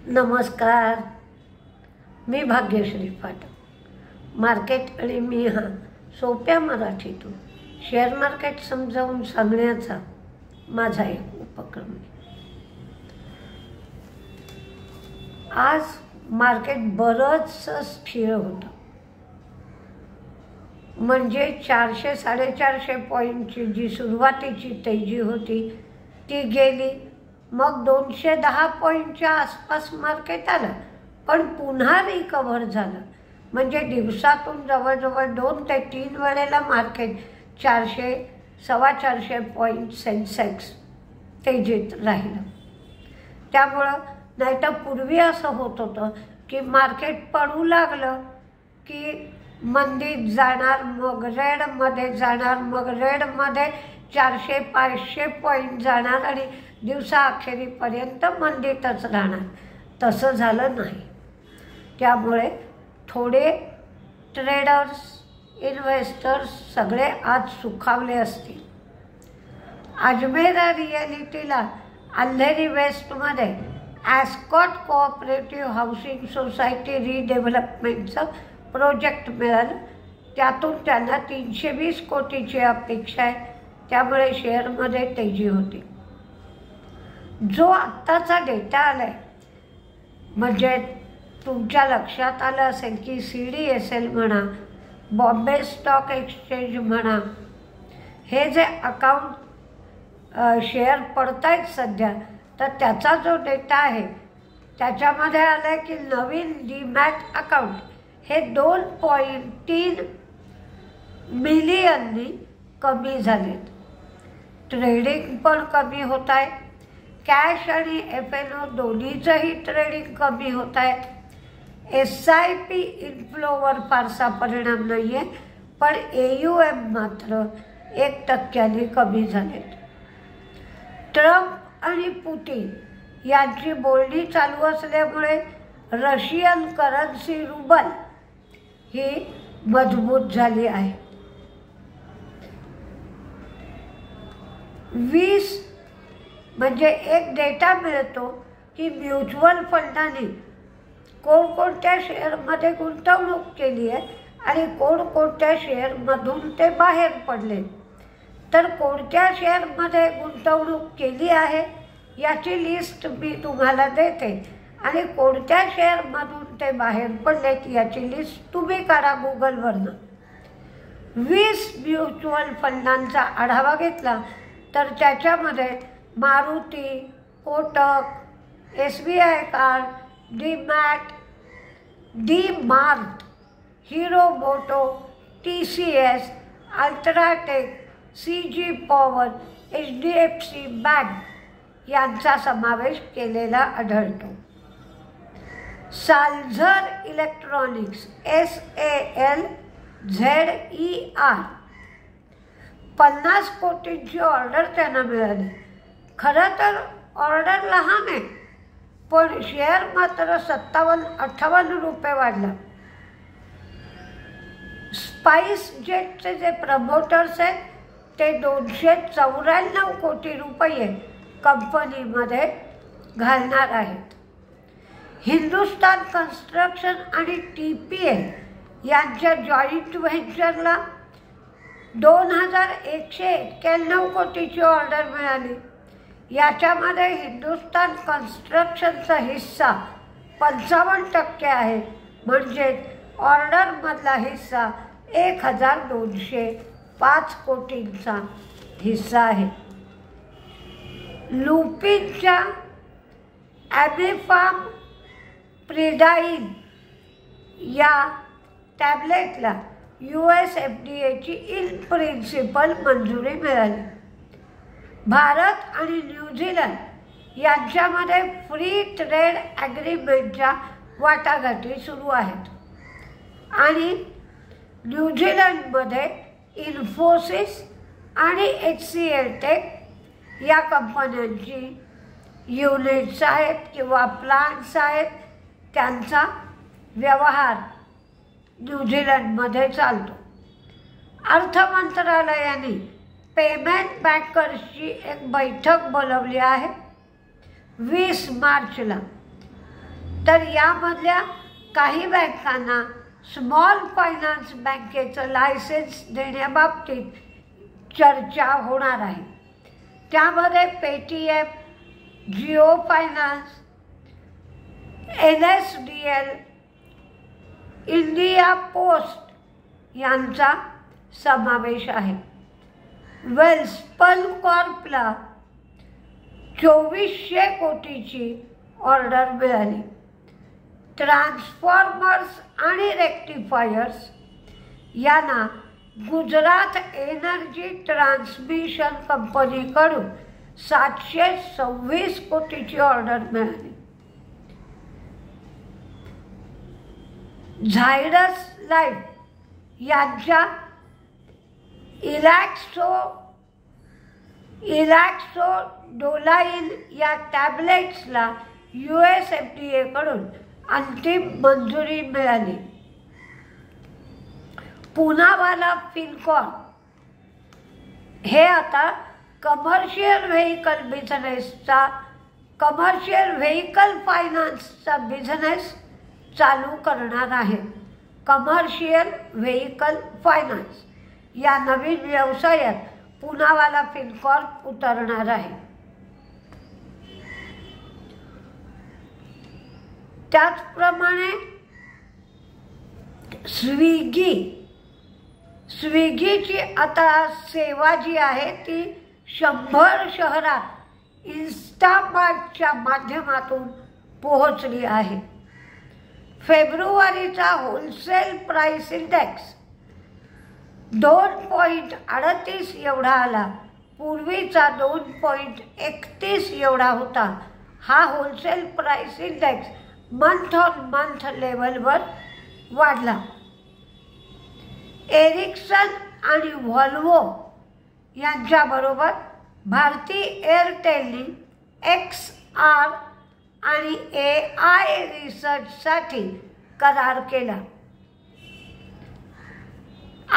नमस्कार, मी भाग्यश्री फाटक. मार्केट आणि मी हा सोप्या मराठीतून शेअर मार्केट समजावून सांगण्याचा माझा एक उपक्रम आहे. आज मार्केट बरंच स्थिर होतं. म्हणजे 400-450 पॉईंटची जी सुरुवातीची तेजी होती ती गेली. मग 210 पॉईंटच्या आसपास मार्केट आलं, पण पुन्हा रिकव्हर झालं. म्हणजे दिवसातून जवळजवळ 2 ते 3 वेळेला मार्केट 400-450 पॉईंट सेन्सेक्स तेजीत राहिलं. त्यामुळं नाही तर पूर्वी असं होत होतं की मार्केट पडू लागलं की मंदीत जाणार, मग रेडमध्ये जाणार, मग रेडमध्ये 400-500 पॉईंट जाणार आणि दिवसाअखेरीपर्यंत मंदीतच राहणार. तसं झालं नाही. त्यामुळे थोडे ट्रेडर्स, इन्व्हेस्टर्स सगळे आज सुखावले असतील. अजमेरा रिॲलिटीला अंधेरी वेस्टमध्ये ॲस्कॉट कोऑपरेटिव्ह हाऊसिंग सोसायटी रिडेव्हलपमेंटचं प्रोजेक्ट मिळालं. त्यातून त्यांना 320 कोटीची अपेक्षा आहे. त्यामुळे शेअरमध्ये तेजी होती. जो आत्ताचा डेटा आला आहे, म्हणजे तुमच्या लक्षात आलं असेल की CDSL म्हणा, बॉम्बे स्टॉक एक्सचेंज म्हणा, हे जे अकाउंट शेअर पडत आहेत सध्या, तर त्याचा जो डेटा आहे त्याच्यामध्ये आलं आहे की नवीन डीमॅट अकाउंट हे 2.3 मिलियननी कमी झालेत. ट्रेडिंग पण कमी होत आहे. कॅश आणि FNO दोन्हीचंही ट्रेडिंग कमी होत आहे. SIP इन्फ्लोवर फारसा परिणाम नाही आहे, पण AUM मात्र 1% कमी झालेत. ट्रम्प आणि पुतिन यांची बोलणी चालू असल्यामुळे रशियन करन्सी रुबल ही मजबूत झाली आहे. 20 म्हणजे एक डेटा मिळतो की म्युच्युअल फंडाने कोणकोणत्या शेअरमध्ये गुंतवणूक केली आहे आणि कोणकोणत्या शेअरमधून ते बाहेर पडले. तर कोणत्या शेअरमध्ये गुंतवणूक केली आहे याची लिस्ट मी तुम्हाला देते आणि कोणत्या शेअरमधून ते बाहेर पडलेत याची लिस्ट तुम्ही काढा गुगलवरनं. 20 म्युच्युअल फंडांचा आढावा घेतला तर त्याच्यामध्ये Maruti, Kotak, SBI card, DMart, Hero Moto, TCS, UltraTech, CG power, HDFC bank यांचा समावेश केलेला आढळतो. साल्झर इलेक्ट्रॉनिक्स SALZER 50 कोटींची ऑर्डर त्यांना मिळाली. खरं तर ऑर्डर लहान आहे, पण शेअर मात्र 57-58 रुपये वाढला. स्पाइस जेटचे जे प्रमोटर्स आहेत ते 294 कोटी रुपये कंपनीमध्ये घालणार आहेत. हिंदुस्तान कन्स्ट्रक्शन आणि TPL यांच्या जॉईंट व्हेंचरला 2191 कोटीची ऑर्डर मिळाली. याच्यामध्ये हिंदुस्तान कन्स्ट्रक्शनचा हिस्सा 55% आहे. म्हणजे ऑर्डरमधला हिस्सा 1205 कोटींचा हिस्सा आहे. लुपिनच्या ॲमिफार्म प्रिडाईन या टॅब्लेटला US FDAची इन प्रिन्सिपल मंजुरी मिळाली. भारत आणि न्यूझीलंड यांच्यामध्ये फ्री ट्रेड ॲग्रीमेंटच्या वाटाघाटी सुरू आहेत आणि न्यूझीलंडमध्ये इन्फोसिस आणि HCL टेक या कंपन्यांची युनिट्स आहेत किंवा प्लांट्स आहेत. त्यांचा व्यवहार न्यूझीलंडमध्ये चालतो. अर्थ मंत्रालयाने पेमेंट बँकर्सची एक बैठक बोलवली आहे 20 मार्चला. तर यामधल्या काही बँकांना स्मॉल फायनान्स बँकेचं लायसन्स देण्याबाबतीत चर्चा होणार आहे. त्यामध्ये Paytm, Jio finance, NSDL, India post यांचा समावेश आहे. वेल्सपन कॉर्पला 2400 कोटीची ऑर्डर मिळाली. ट्रान्सफॉर्मर्स आणि रेक्टिफायर्स यांना गुजरात एनर्जी ट्रान्समिशन कंपनीकडून 726 कोटीची ऑर्डर मिळाली. झायडस लाईफ यांच्या इलॅक्सोडोलाइन या टॅब्लेट्सला USFDA कडून अंतिम मंजुरी मिळाली. पुनावाला फिनकॉर्प हे आता कमर्शियल व्हेकल फायनान्सचा बिझनेस चालू करणार आहे. कमर्शियल व्हेकल फायनान्स या नवीन व्यवसायात पुनावाला फिनकॉर्प उतरणार आहे. त्याचप्रमाणे स्विगीची आता सेवा जी आहे ती 100 शहरात इन्स्टामार्टच्या माध्यमातून पोहोचली आहे. फेब्रुवारीचा होलसेल प्राइस इंडेक्स 2.38 एवढा आला. पूर्वीचा 2.31 एवढा होता. हा wholesale price index month on month लेवलवर वाढला. एरिक्सन आणि व्हॉल्वो यांच्याबरोबर भारती एअरटेलने XR आणि AI रिसर्चसाठी करार केला.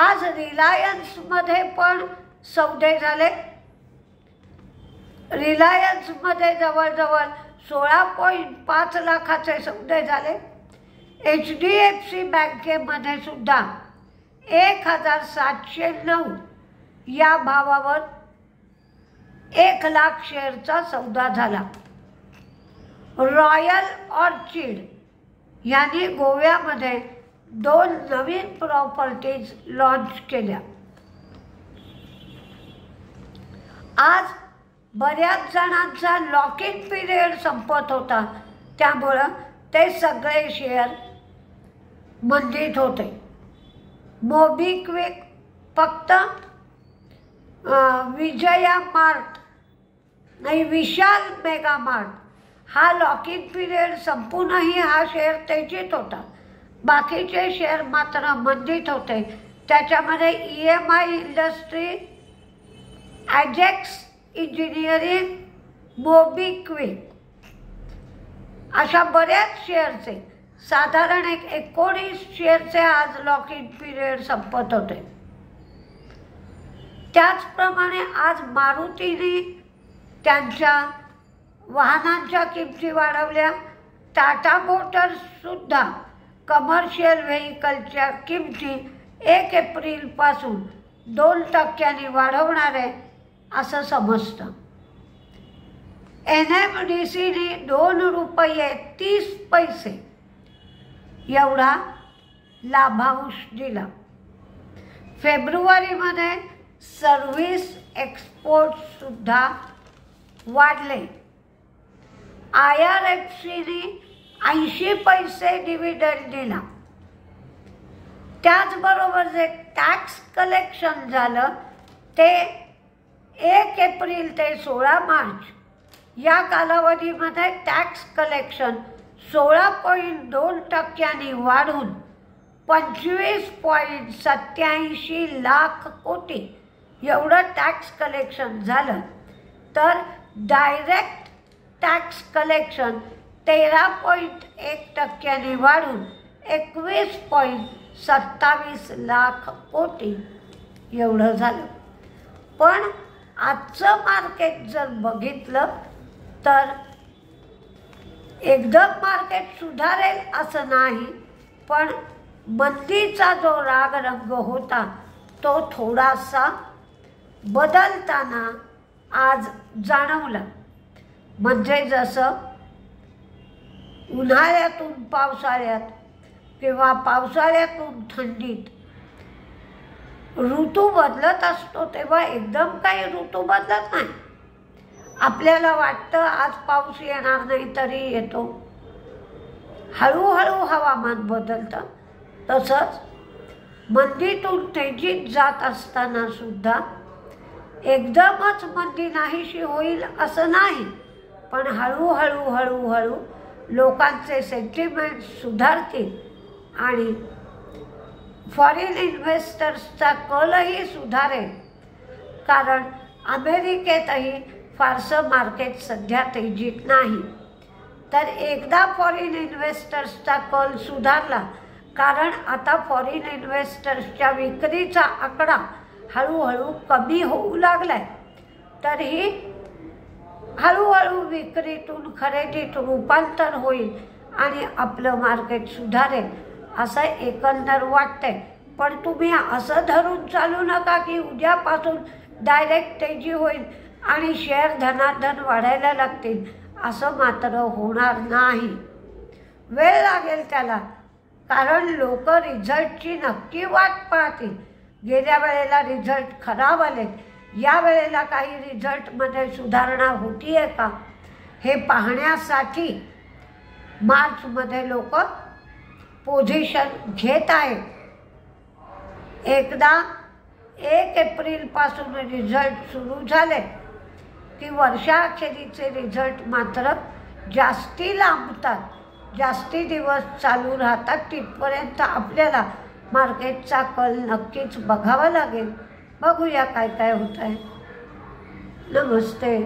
आज रिलायन्समध्ये पण सौदे झाले. रिलायन्समध्ये जवळजवळ 16.5 लाखाचे सौदे झाले. HDFC बँकेमध्ये सुद्धा 1709 या भावावर 1 लाख शेअरचा सौदा झाला. रॉयल ऑर्चिड यांनी गोव्यामध्ये 2 नवीन प्रॉपर्टीज लॉन्च केल्या. आज बऱ्याच जणांचा लॉक इन पिरियड संपत होता, त्यामुळं ते सगळे शेअर मंदीत होते. मोबिक्विक फक्त विशाल मेगा मार्ट हा लॉक इन पिरियड संपूनही हा शेअर तेजीत होता. बाकीचे शेअर मात्र मंदीत होते. त्याच्यामध्ये EMI इंडस्ट्री, ॲजेक्स इंजिनिअरिंग, मोबिक्विक अशा बऱ्याच शेअरचे साधारण 19 शेअरचे आज लॉक इन पिरियड संपत होते. त्याचप्रमाणे आज मारुतीने त्यांच्या वाहनांच्या किमती वाढवल्या. टाटा मोटर्ससुद्धा कमर्शियल व्हेकलच्या किमती 1 एप्रिलपासून 2% वाढवणार आहे असं समजतं. NMDCने ₹2.30 एवढा लाभांश दिला. फेब्रुवारीमध्ये सर्व्हिस एक्सपोर्टसुद्धा वाढले. IRFCने 80 पैसे डिव्हिडंड दिला. त्याचबरोबर जे टॅक्स कलेक्शन झालं ते 1 एप्रिल ते 16 मार्च या कालावधीमध्ये टॅक्स कलेक्शन 16.2% वाढून 25.87 लाख कोटी एवढं टॅक्स कलेक्शन झालं. तर डायरेक्ट टॅक्स कलेक्शन 13.1% वाढून 21.27 लाख कोटी एवढं झालं. पण आजचं मार्केट जर बघितलं तर एकदम मार्केट सुधारेल असं नाही, पण मंदीचा जो राग रंग होता तो थोडासा बदलताना आज जाणवला. म्हणजे जसं उन्हाळ्यातून पावसाळ्यात किंवा पावसाळ्यातून थंडीत ऋतू बदलत असतो तेव्हा एकदम काही ऋतू बदलत नाही. आपल्याला वाटतं आज पाऊस येणार नाही तरी येतो. हळूहळू हवामान बदलतं. तसंच मंदीतून तेजीत जात असताना सुद्धा एकदमच मंदी नाहीशी होईल असं नाही, पण हळूहळू हळूहळू लोकांचे सेंटिमेंट सुधारतील आणि फॉरेन इन्व्हेस्टर्सचा कलही सुधारेल. कारण अमेरिकेतही फारसं मार्केट सध्या तेजीत नाही. तर एकदा फॉरेन इन्व्हेस्टर्सचा कल सुधारला, कारण आता फॉरेन इन्व्हेस्टर्सच्या विक्रीचा आकडा हळूहळू कमी होऊ लागलाय, तरीही हळूहळू विक्रीतून खरेदीत रूपांतर होईल आणि आपलं मार्केट सुधारेल असं एकंदर वाटतंय. पण तुम्ही असं धरून चालू नका की उद्यापासून डायरेक्ट तेजी होईल आणि शेअर धनाधन वाढायला लागतील. असं मात्र होणार नाही. वेळ लागेल त्याला, कारण लोक रिझल्टची नक्की वाट पाहतील. गेल्या वेळेला रिझल्ट खराब आले, या वेळेला काही रिझल्टमध्ये सुधारणा होतीये का हे पाहण्यासाठी मार्चमध्ये लोक पोझिशन घेत आहेत. एकदा 1 एप्रिलपासून रिझल्ट सुरू झाले की वर्षाअखेरीचे रिझल्ट मात्र जास्ती लांबतात, जास्ती दिवस चालू राहतात. तिथपर्यंत आपल्याला मार्केटचा कल नक्कीच बघावा लागेल. बघूया काय काय होत आहे. नमस्ते.